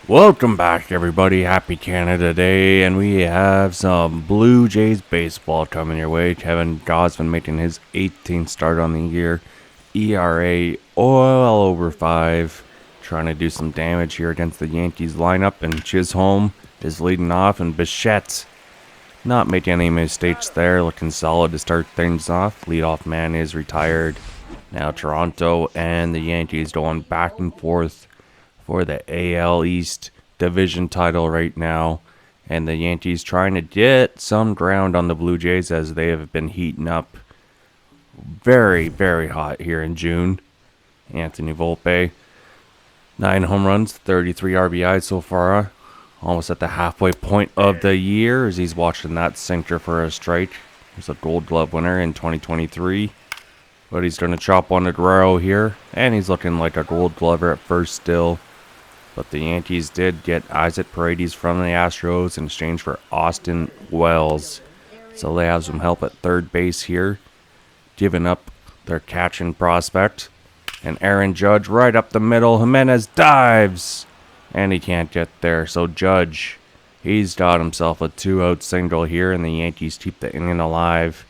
Welcome back, everybody. Happy Canada Day, and we have some Blue Jays baseball coming your way. Kevin Gausman making his 18th start on the year. ERA well over 5. Trying to do some damage here against the Yankees lineup, and Chisholm is leading off, and Bichette not making any mistakes there. Looking solid to start things off. Leadoff man is retired. Now Toronto and the Yankees going back and forth for the AL East division title right now, and the Yankees trying to get some ground on the Blue Jays as they have been heating up very, very hot here in June. Anthony Volpe, 9 home runs, 33 RBIs so far, almost at the halfway point of the year as he's watching that sinker for a strike. He's a Gold Glove winner in 2023. But he's going to chop on the Guerrero here, and he's looking like a Gold Glover at first still. But the Yankees did get Isaac Paredes from the Astros in exchange for Austin Wells. So they have some help at third base here, giving up their catching prospect. And Aaron Judge right up the middle. Jimenez dives, and he can't get there. So Judge, he's got himself a 2-out single here, and the Yankees keep the inning alive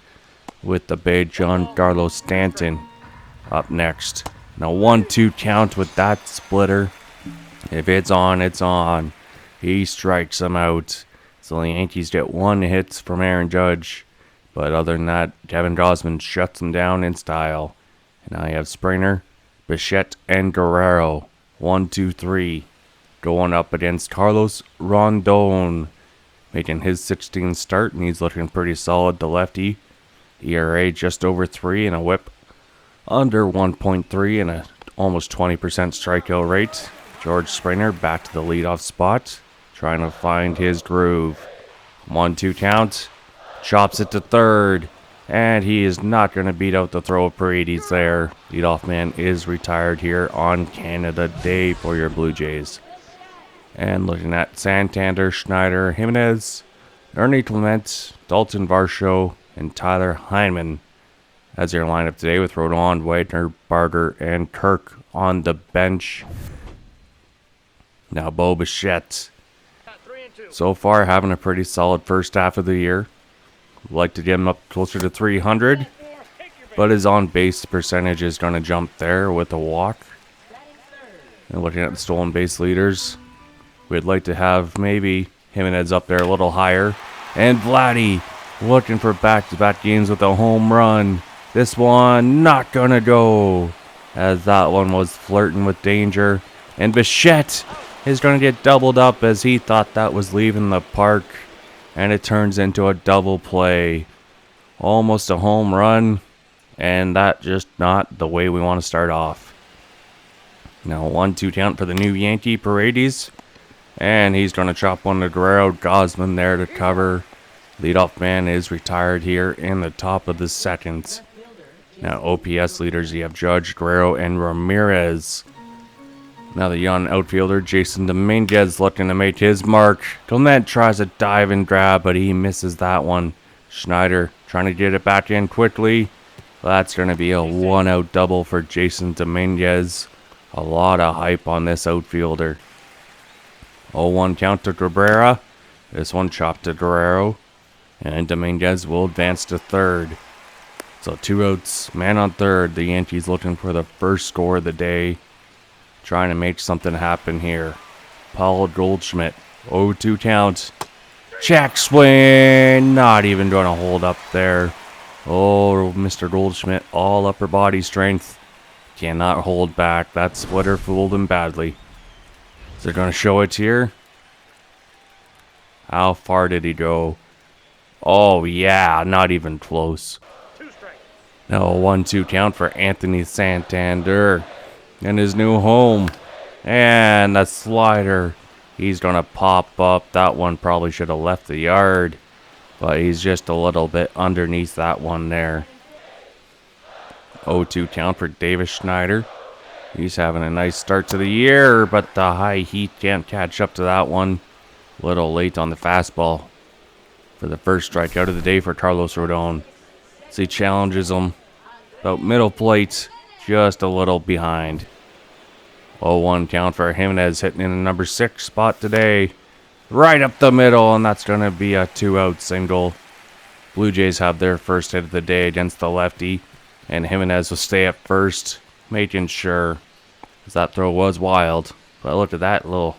with the big Giancarlo Stanton up next. Now 1-2 count with that splitter. If it's on, it's on. He strikes him out. So the Yankees get 1 hit from Aaron Judge. But other than that, Kevin Gausman shuts him down in style. And now you have Springer, Bichette, and Guerrero. 1, 2, 3. Going up against Carlos Rondon. Making his 16th start, and he's looking pretty solid, the lefty. ERA just over 3 and a whip under 1.3 and a almost 20% strikeout rate. George Springer back to the leadoff spot, trying to find his groove. 1-2 count, chops it to third, and he is not going to beat out the throw of Paredes there. Leadoff man is retired here on Canada Day for your Blue Jays. And looking at Santander, Schneider, Jimenez, Ernie Clement, Dalton Varsho, and Tyler Heineman as your lineup today, with Rodon, Wagner, Barger, and Kirk on the bench. Now Bo Bichette, so far having a pretty solid first half of the year. Like to get him up closer to 300, but his on-base percentage is going to jump there with a walk. And looking at the stolen base leaders, we'd like to have maybe Jimenez up there a little higher. And Vladdy looking for back-to-back games with a home run. This one not going to go, as that one was flirting with danger. And Bichette is going to get doubled up as he thought that was leaving the park, and it turns into a double play. Almost a home run, and that just not the way we want to start off. Now 1-2 count for the new Yankee, Paredes, and he's going to chop one to Guerrero. Gausman there to cover. Leadoff man is retired here in the top of the second. Now OPS leaders, you have Judge, Guerrero, and Ramirez. Now the young outfielder, Jason Dominguez, looking to make his mark. Clement tries to dive and grab, but he misses that one. Schneider trying to get it back in quickly. That's going to be a 1-out double for Jason Dominguez. A lot of hype on this outfielder. 0-1 count to Cabrera. This one chopped to Guerrero. And Dominguez will advance to third. So 2 outs, man on third. The Yankees looking for the first score of the day. Trying to make something happen here. Paul Goldschmidt, 0-2 count. Check swing, not even going to hold up there. Oh, Mr. Goldschmidt, all upper body strength. Cannot hold back. That splitter fooled him badly. Is it going to show it here? How far did he go? Oh, yeah, not even close. No, 1-2 count for Anthony Santander in his new home. And the slider, he's going to pop up. That one probably should have left the yard, but he's just a little bit underneath that one there. 0-2 count for Davis Schneider. He's having a nice start to the year, but the high heat can't catch up to that one. A little late on the fastball for the first strikeout of the day for Carlos Rodon. As he challenges him about middle plate, just a little behind. 0-1 count for Jimenez, hitting in the number 6 spot today. Right up the middle, and that's going to be a 2-out single. Blue Jays have their first hit of the day against the lefty, and Jimenez will stay at first, making sure, as that throw was wild. But look at that little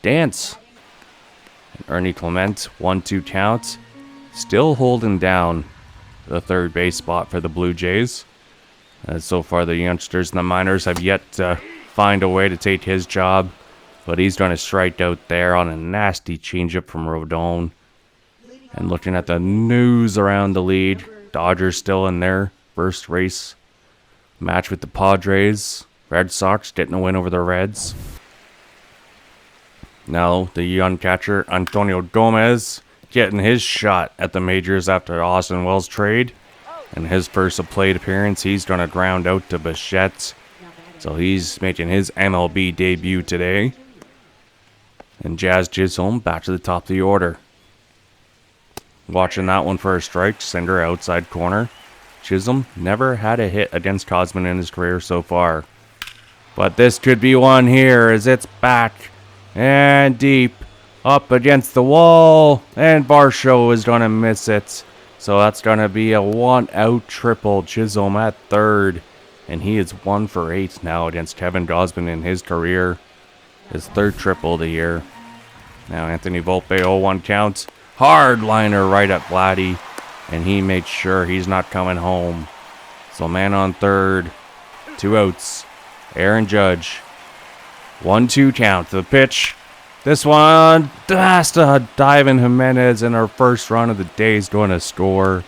dance. And Ernie Clement, 1-2 count, still holding down the third base spot for the Blue Jays. As so far, the youngsters and the minors have yet to find a way to take his job. But he's going to strike out there on a nasty changeup from Rodon. And looking at the news around the lead, Dodgers still in their first race match with the Padres. Red Sox getting a win over the Reds. Now the young catcher Antonio Gomez getting his shot at the majors after Austin Wells trade. And his first plate appearance, he's going to ground out to Bichette. So he's making his MLB debut today. And Jazz Chisholm back to the top of the order. Watching that one for a strike, send her outside corner. Chisholm never had a hit against Cosman in his career so far. But this could be one here as it's back and deep up against the wall. And Varsho is going to miss it. So that's going to be a 1-out triple. Chisholm at third. And he is 1 for 8 now against Kevin Gausman in his career. His third triple of the year. Now Anthony Volpe, 0-1 count. Hard liner right at Vladdy. And he made sure he's not coming home. So man on third. 2 outs. Aaron Judge. 1-2 count. The pitch. This one has to dive in. Jimenez in our first run of the day is going to score.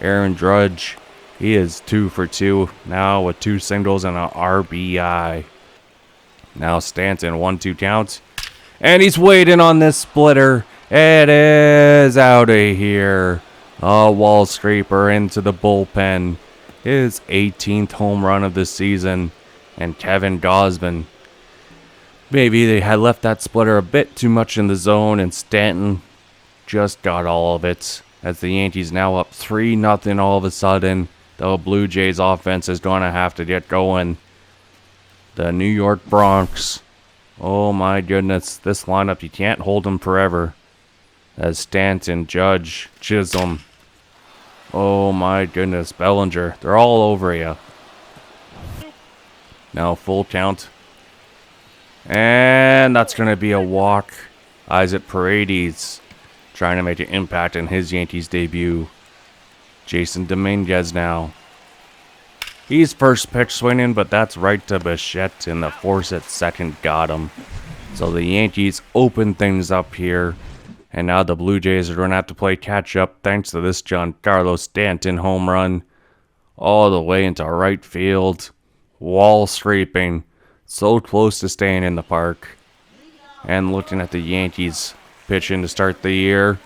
Aaron Judge. He is 2 for 2 now with 2 singles and an RBI. Now Stanton, 1-2 count. And he's waiting on this splitter. It is out of here. A wall scraper into the bullpen. His 18th home run of the season. And Kevin Gausman. Maybe they had left that splitter a bit too much in the zone, and Stanton just got all of it. As the Yankees now up 3-0 all of a sudden. The Blue Jays offense is going to have to get going. The New York Bronx. Oh my goodness. This lineup, you can't hold them forever. As Stanton, Judge, Chisholm. Oh my goodness. Bellinger. They're all over you. Now full count. And that's going to be a walk. Isaac Paredes trying to make an impact in his Yankees debut. Jason Dominguez now. He's first pitch swinging, but that's right to Bichette, and the force at second got him. So the Yankees open things up here. And now the Blue Jays are going to have to play catch up thanks to this Giancarlo Stanton home run. All the way into right field. Wall scraping. So close to staying in the park. And looking at the Yankees pitching to start the year.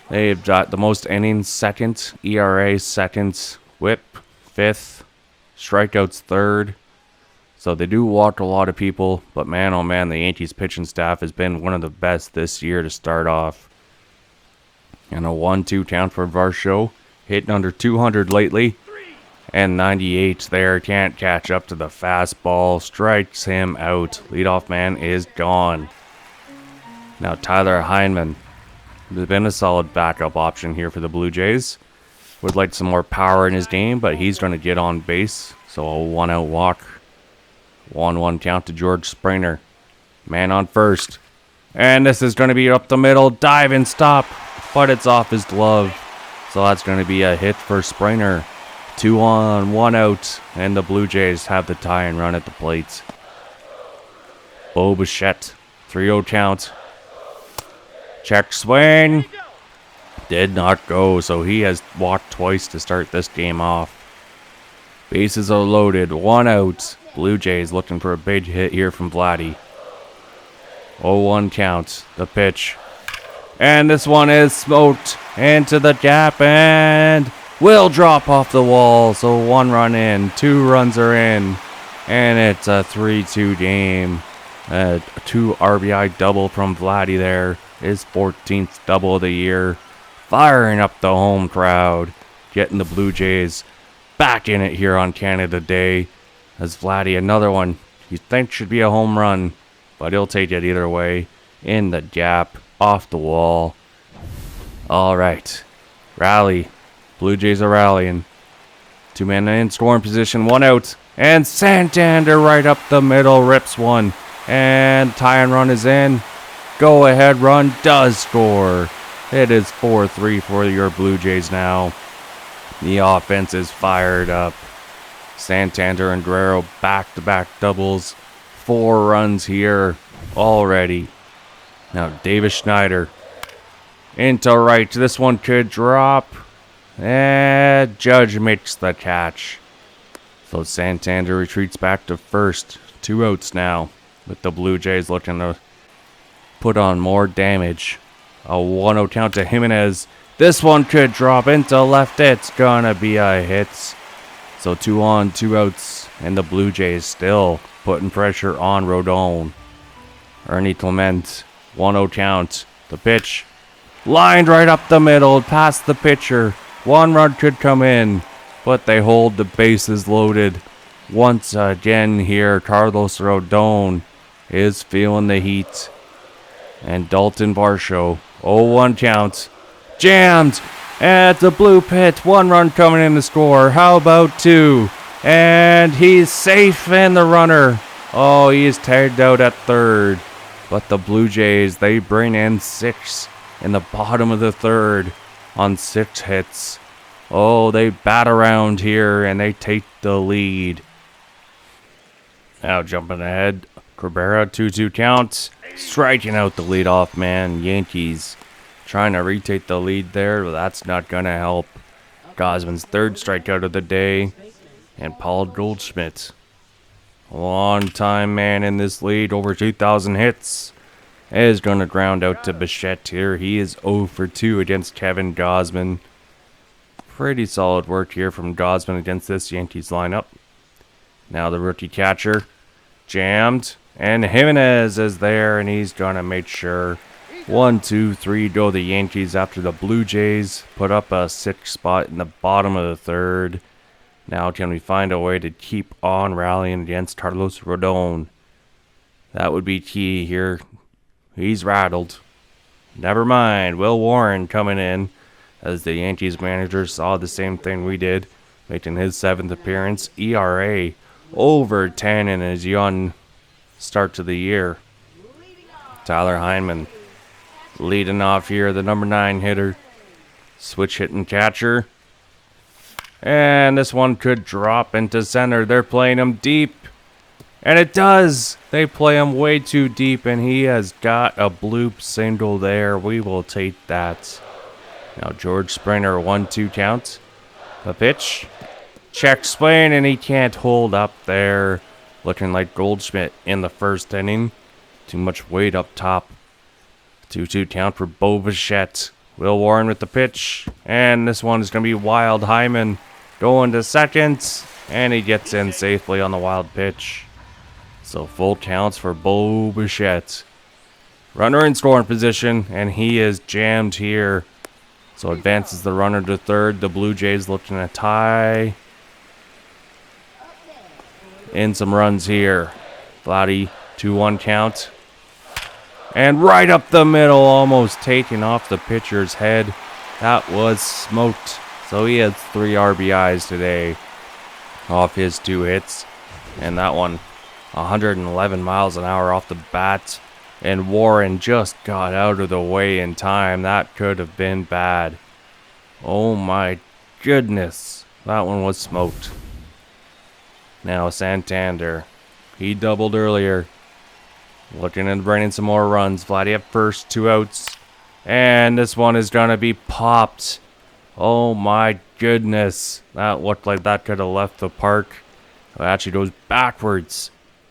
They've got the most innings, second. ERA, second. Whip, fifth. Strikeouts, third. So they do walk a lot of people. But man, oh man, the Yankees pitching staff has been one of the best this year to start off. And a 1-2 count for Varsho. Hitting under 200 lately. And 98 there. Can't catch up to the fastball. Strikes him out. Leadoff man is gone. Now Tyler Heineman. There's been a solid backup option here for the Blue Jays. Would like some more power in his game, but he's going to get on base. So a 1-out walk. 1-1 count to George Springer. Man on first. And this is going to be up the middle. Dive and stop. But it's off his glove. So that's going to be a hit for Springer. 2 on, 1 out. And the Blue Jays have the tie and run at the plate. Bo Bichette. 3-0 count. Check swing. Did not go, so he has walked twice to start this game off. Bases are loaded. 1 out. Blue Jays looking for a big hit here from Vladdy. 0-1 count. The pitch. And this one is smoked into the gap and will drop off the wall. So 1 run in. 2 runs are in. And it's a 3-2 game. A 2 RBI double from Vladdy there. His 14th double of the year. Firing up the home crowd. Getting the Blue Jays back in it here on Canada Day. As Vladdy, another one. you think should be a home run, but he'll take it either way. In the gap, off the wall. All right, rally. Blue Jays are rallying. 2 men in scoring position, 1 out. And Santander right up the middle, rips one. And tie and run is in. Go ahead run does score. It is 4-3 for your Blue Jays now. The offense is fired up. Santander and Guerrero back-to-back doubles. 4 runs here already. Now Davis Schneider into right. This one could drop. And Judge makes the catch. So Santander retreats back to first. 2 outs now, with the Blue Jays looking to put on more damage. A 1-0 count to Jimenez. This one could drop into left. It's gonna be a hit. So 2 on, 2 outs, and the Blue Jays still putting pressure on Rodon. Ernie Clement, 1-0 count. The pitch lined right up the middle, past the pitcher. 1 run could come in, but they hold the bases loaded. Once again here, Carlos Rodon is feeling the heat. And Dalton Varsho, 0-1 count. Jammed at the blue pit. 1 run coming in to score. How about 2? And he's safe in the runner. Oh, he is tagged out at third. But the Blue Jays, they bring in 6 in the bottom of the third on 6 hits. Oh, they bat around here and they take the lead. Now jumping ahead, Cabrera, 2-2 count. Striking out the leadoff man. Yankees trying to retake the lead there, but that's not going to help. Gosman's 3rd strikeout of the day. And Paul Goldschmidt, long-time man in this league, over 2,000 hits, is going to ground out to Bichette here. He is 0 for 2 against Kevin Gosman. Pretty solid work here from Gosman against this Yankees lineup. Now the rookie catcher, jammed. And Jimenez is there, and he's going to make sure. 1, 2, 3 go the Yankees after the Blue Jays put up a 6 spot in the bottom of the 3rd. Now can we find a way to keep on rallying against Carlos Rodon? That would be key here. He's rattled. Never mind. Will Warren coming in as the Yankees manager saw the same thing we did, making his 7th appearance. ERA over 10 in his young start to the year. Tyler Heineman leading off here, the number 9 hitter. Switch hitting catcher. And this one could drop into center. They're playing him deep. And it does. They play him way too deep, and he has got a bloop single there. We will take that. Now George Springer, 1-2 count. The pitch. Check swing, and he can't hold up there. Looking like Goldschmidt in the 1st inning. Too much weight up top. 2-2 count for Bo Bichette. Will Warren with the pitch. And this one is going to be wild. Hyman going to second. And he gets in safely on the wild pitch. So full counts for Bo Bichette. Runner in scoring position. And he is jammed here. So advances the runner to 3rd. The Blue Jays looking to tie. In some runs here. Vladdy, 2-1 count. And right up the middle, almost taking off the pitcher's head. That was smoked. So he has 3 RBIs today off his 2 hits. And that one, 111 miles an hour off the bat. And Warren just got out of the way in time. That could have been bad. Oh my goodness. That one was smoked. Now Santander. He doubled earlier. Looking at bringing some more runs. Vladdy at first, 2 outs. And this one is going to be popped. Oh my goodness. That looked like that could have left the park. It actually goes backwards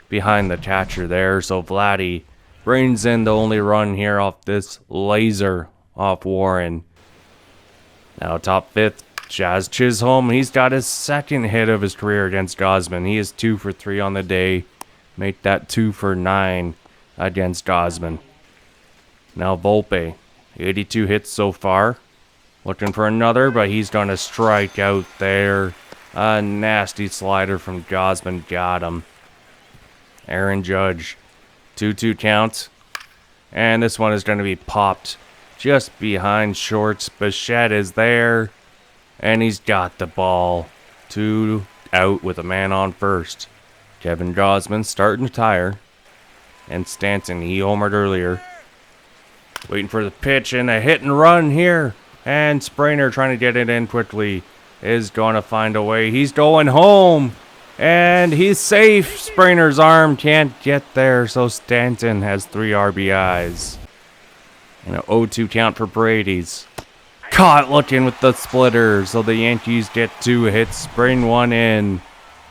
behind the catcher there. So Vladdy brings in the only run here off this laser off Warren. Now top 5th. Jazz Chisholm, he's got his 2nd hit of his career against Gosman. He is 2 for 3 on the day. Make that 2 for 9 against Gosman. Now Volpe, 82 hits so far. Looking for another, but he's going to strike out there. A nasty slider from Gosman got him. Aaron Judge, 2-2 count. And this one is going to be popped just behind shorts. Bichette is there. And he's got the ball. 2 out with a man on first. Kevin Gosman starting to tire. And Stanton, he homered earlier. Waiting for the pitch and a hit and run here. And Springer trying to get it in quickly. Is going to find a way. He's going home. And he's safe. Springer's arm can't get there. So Stanton has 3 RBIs. And an 0-2 count for Brady's. Caught looking with the splitter. So the Yankees get 2 hits. Bring 1 in.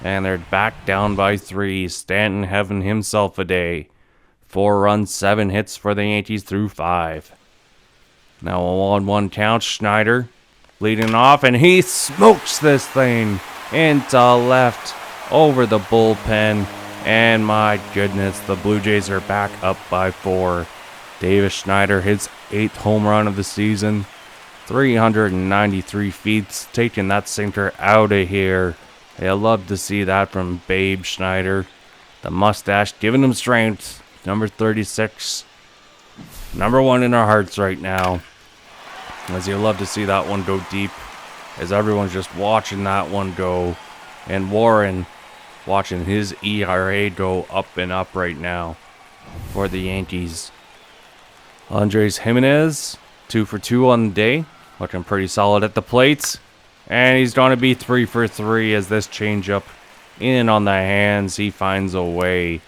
And they're back down by 3. Stanton having himself a day. 4 runs, 7 hits for the Yankees through 5. Now a 1-1 count. Schneider leading off, and he smokes this thing into left over the bullpen. And my goodness, the Blue Jays are back up by 4. Davis Schneider, his 8th home run of the season. 393 feet, taking that sinker out of here. I love to see that from Babe Schneider. The mustache giving him strength. Number 36. Number 1 in our hearts right now. As you love to see that one go deep. As everyone's just watching that one go. And Warren watching his ERA go up and up right now for the Yankees. Andres Jimenez, 2 for 2 on the day. Looking pretty solid at the plate. And he's going to be 3 for 3 as this changeup in on the hands. He finds a way.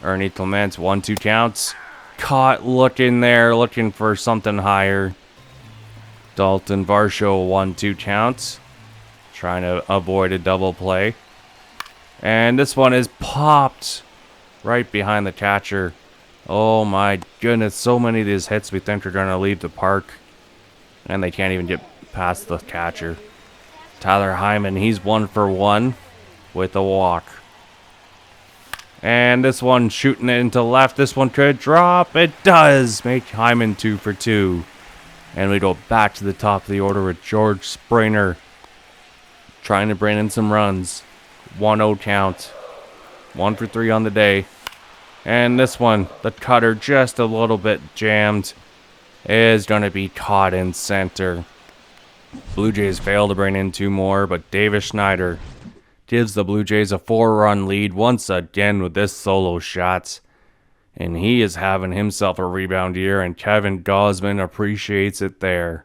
Ernie Clements, 1-2 counts. Caught looking there, looking for something higher. Dalton Varsho, 1-2 counts. Trying to avoid a double play. And this one is popped right behind the catcher. Oh my goodness, so many of these hits we think are going to leave the park. And they can't even get past the catcher. Tyler Hyman, he's 1 for 1 with a walk. And this one shooting it into left. This one could drop. It does make Hyman 2 for 2. And we go back to the top of the order with George Springer trying to bring in some runs. 1-0 count. 1 for 3 on the day. And this one, the cutter just a little bit jammed, is going to be caught in center. Blue Jays fail to bring in 2 more, but Davis Schneider gives the Blue Jays a 4-run lead once again with this solo shot. And he is having himself a rebound year, and Kevin Gosman appreciates it there.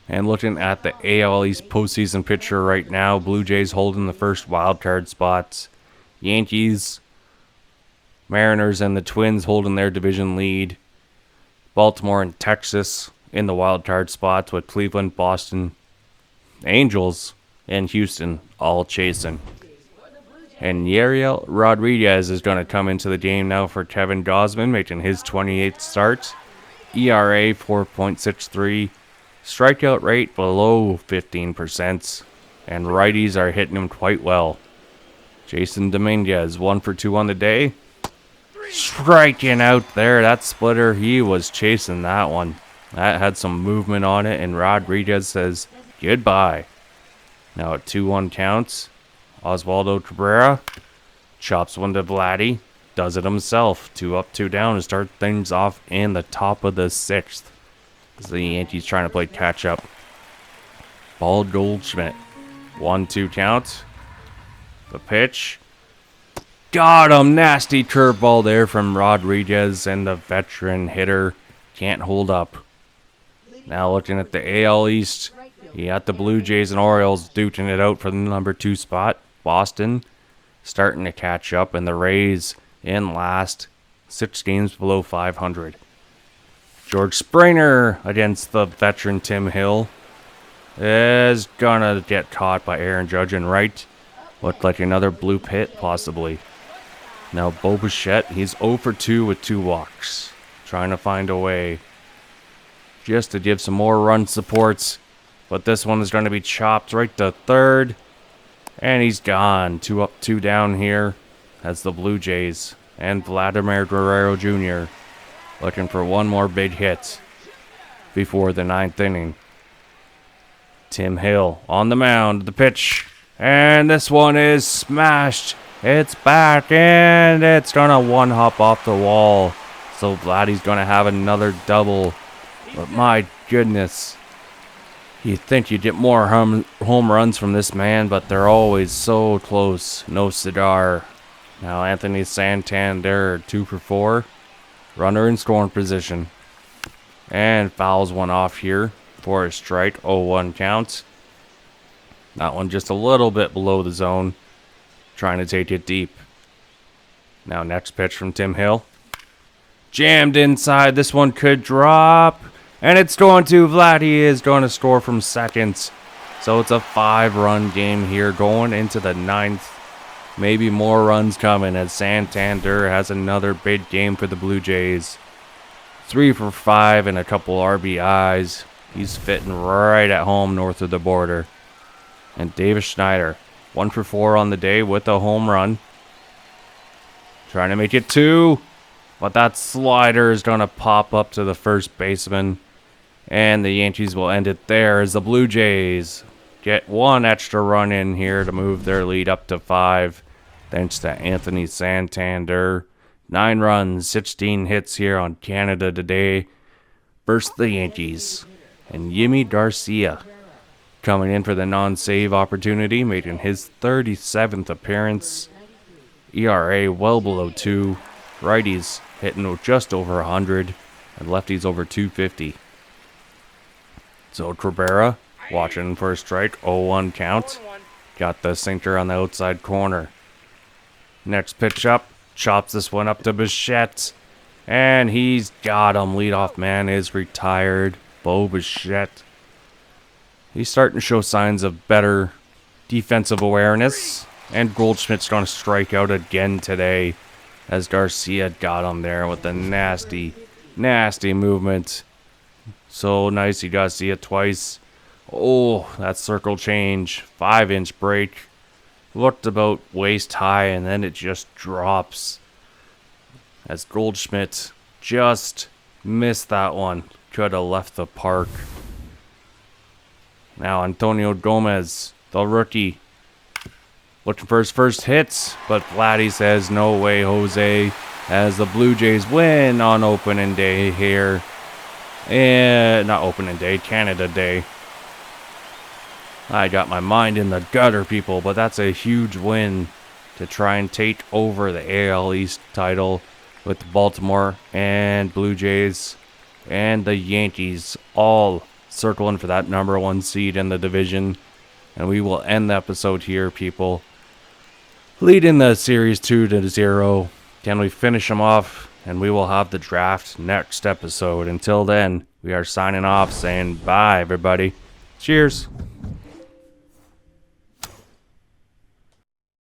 And looking at the AL East postseason picture right now, Blue Jays holding the first wildcard spots. Yankees, Mariners, and the Twins holding their division lead. Baltimore and Texas in the wildcard spots with Cleveland, Boston, Angels, and Houston all chasing. And Yariel Rodriguez is going to come into the game now for Kevin Gosman, making his 28th start. ERA 4.63. Strikeout rate below 15%. And righties are hitting him quite well. Jason Dominguez, 1 for 2 on the day. Striking out there. That splitter, he was chasing that one. That had some movement on it, and Rodriguez says goodbye. Now at 2-1 counts, Oswaldo Cabrera chops one to Vladdy. Does it himself. 2 up, 2 down to start things off in the top of the 6th. As the Yankees trying to play catch up. Ball Goldschmidt. 1-2 count. The pitch. Got him. Nasty curveball there from Rodriguez, and the veteran hitter can't hold up. Now looking at the AL East. You got the Blue Jays and Orioles duking it out for the number 2 spot. Boston starting to catch up, and the Rays in last, 6 games below 500. George Springer against the veteran Tim Hill is gonna get caught by Aaron Judge and right. Looked like another blue pit, possibly. Now Bo Bichette, he's 0 for 2 with 2 walks. Trying to find a way just to give some more run supports. But this one is going to be chopped right to third. And he's gone. 2 up, 2 down here. That's the Blue Jays. And Vladimir Guerrero Jr. looking for one more big hit before the 9th inning. Tim Hill on the mound. The pitch. And this one is smashed It's back, and it's gonna one hop off the wall. So Vladdy's gonna have another double. But my goodness. You'd think you'd get more home runs from this man, but they're always so close. No cigar. Now Anthony Santander, 2 for 4. Runner in scoring position. And fouls one off here for a strike. 0-1 count. That one just a little bit below the zone. Trying to take it deep. Now next pitch from Tim Hill. Jammed inside. This one could drop. And it's going to Vladdy is going to score from second. So it's a 5-run game here going into the 9th. Maybe more runs coming as Santander has another big game for the Blue Jays. 3 for 5 and a couple RBIs. He's fitting right at home north of the border. And Davis Schneider, 1 for 4 on the day with a home run. Trying to make it 2. But that slider is going to pop up to the first baseman. And the Yankees will end it there as the Blue Jays get 1 extra run in here to move their lead up to 5. Thanks to Anthony Santander. 9 runs, 16 hits here on Canada today versus the Yankees. And Yimi Garcia coming in for the non-save opportunity, making his 37th appearance. ERA well below 2. Righties hitting just over 100 and lefties over 250. So Cabrera watching for a strike. 0-1 count. Got the sinker on the outside corner. Next pitch up. Chops this one up to Bichette. And he's got him. Leadoff man is retired. Bo Bichette. He's starting to show signs of better defensive awareness. And Goldschmidt's going to strike out again today. As Garcia got him there with the nasty, nasty movement. So nice, you got to see it twice. Oh, that circle change. 5-inch break. Looked about waist high, and then it just drops. As Goldschmidt just missed that one. Could have left the park. Now Antonio Gomez, the rookie. Looking for his first hits, but Vladdy says no way, Jose. As the Blue Jays win on opening day here. And not opening day, Canada Day. I got my mind in the gutter, people, but that's a huge win to try and take over the AL East title with Baltimore and Blue Jays and the Yankees all circling for that number 1 seed in the division. And we will end the episode here, people. Leading the series 2-0. Can we finish them off? And we will have the draft next episode. Until then, we are signing off saying bye, everybody. Cheers.